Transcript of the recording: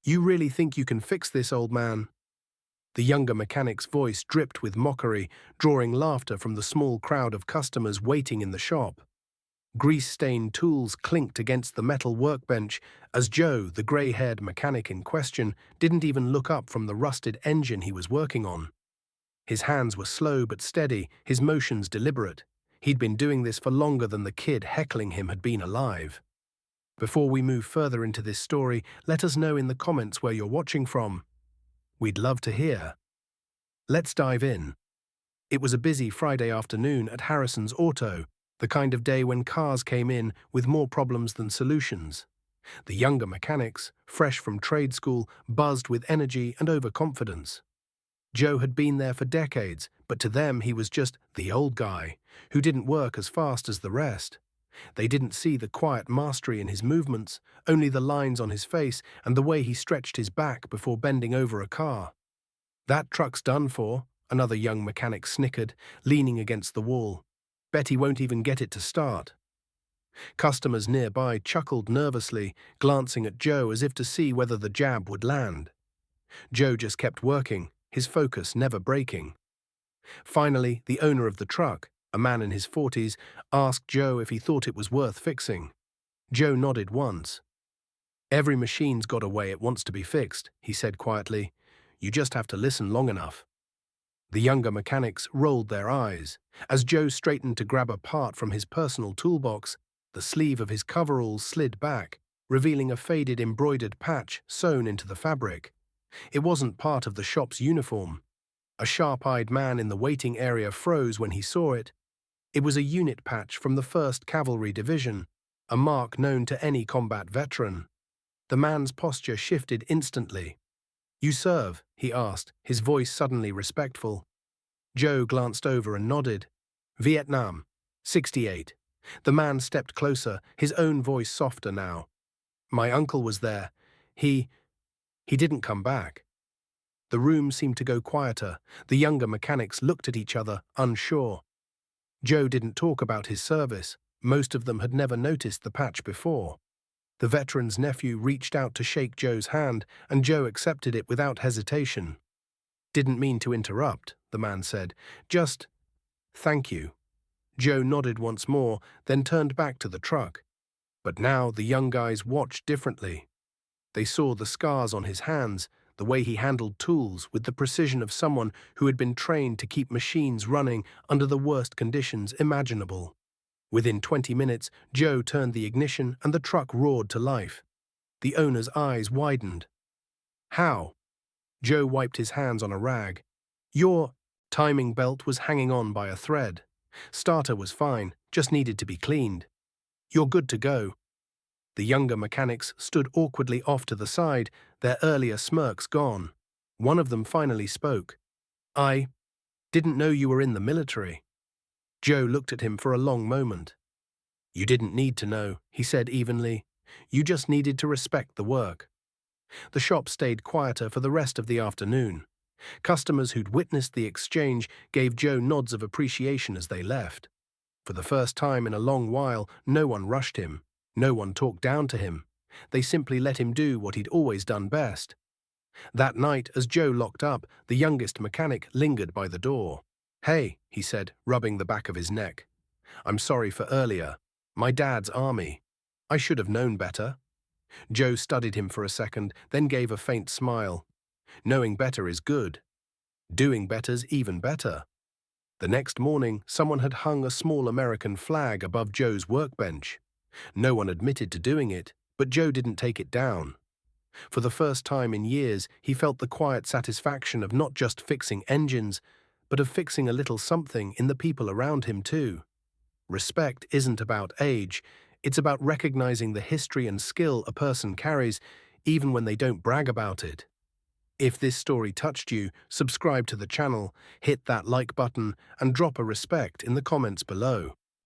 You really think you can fix this, old man? The younger mechanic's voice dripped with mockery, drawing laughter from the small crowd of customers waiting in the shop. Grease-stained tools clinked against the metal workbench as Joe, the grey-haired mechanic in question, didn't even look up from the rusted engine he was working on. His hands were slow but steady, his motions deliberate. He'd been doing this for longer than the kid heckling him had been alive. Before we move further into this story, let us know in the comments where you're watching from. We'd love to hear. Let's dive in. It was a busy Friday afternoon at Harrison's Auto, the kind of day when cars came in with more problems than solutions. The younger mechanics, fresh from trade school, buzzed with energy and overconfidence. Joe had been there for decades, but to them he was just the old guy, who didn't work as fast as the rest. They didn't see the quiet mastery in his movements, only the lines on his face and the way he stretched his back before bending over a car. "That truck's done for," another young mechanic snickered, leaning against the wall. "Bet he won't even get it to start." Customers nearby chuckled nervously, glancing at Joe as if to see whether the jab would land. Joe just kept working, his focus never breaking. Finally, the owner of the truck, a man in his 40s, asked Joe if he thought it was worth fixing. Joe nodded once. "Every machine's got a way it wants to be fixed," he said quietly. "You just have to listen long enough." The younger mechanics rolled their eyes. As Joe straightened to grab a part from his personal toolbox, the sleeve of his coveralls slid back, revealing a faded embroidered patch sewn into the fabric. It wasn't part of the shop's uniform. A sharp-eyed man in the waiting area froze when he saw it. It was a unit patch from the 1st Cavalry Division, a mark known to any combat veteran. The man's posture shifted instantly. "You serve?" he asked, his voice suddenly respectful. Joe glanced over and nodded. "Vietnam, 68. The man stepped closer, his own voice softer now. "My uncle was there. He didn't come back." The room seemed to go quieter. The younger mechanics looked at each other, unsure. Joe didn't talk about his service. Most of them had never noticed the patch before. The veteran's nephew reached out to shake Joe's hand, and Joe accepted it without hesitation. "Didn't mean to interrupt," the man said. "Just, thank you." Joe nodded once more, then turned back to the truck. But now the young guys watched differently. They saw the scars on his hands, the way he handled tools with the precision of someone who had been trained to keep machines running under the worst conditions imaginable. Within 20 minutes, Joe turned the ignition and the truck roared to life. The owner's eyes widened. "How?" Joe wiped his hands on a rag. "Your timing belt was hanging on by a thread. Starter was fine, just needed to be cleaned. You're good to go." The younger mechanics stood awkwardly off to the side, their earlier smirks gone. One of them finally spoke. "I didn't know you were in the military." Joe looked at him for a long moment. "You didn't need to know," he said evenly. "You just needed to respect the work." The shop stayed quieter for the rest of the afternoon. Customers who'd witnessed the exchange gave Joe nods of appreciation as they left. For the first time in a long while, no one rushed him. No one talked down to him. They simply let him do what he'd always done best. That night, as Joe locked up, the youngest mechanic lingered by the door. "Hey," he said, rubbing the back of his neck. "I'm sorry for earlier. My dad's army. I should have known better." Joe studied him for a second, then gave a faint smile. "Knowing better is good. Doing better's even better." The next morning, someone had hung a small American flag above Joe's workbench. No one admitted to doing it, but Joe didn't take it down. For the first time in years, he felt the quiet satisfaction of not just fixing engines, but of fixing a little something in the people around him too. Respect isn't about age, it's about recognizing the history and skill a person carries, even when they don't brag about it. If this story touched you, subscribe to the channel, hit that like button, and drop a respect in the comments below.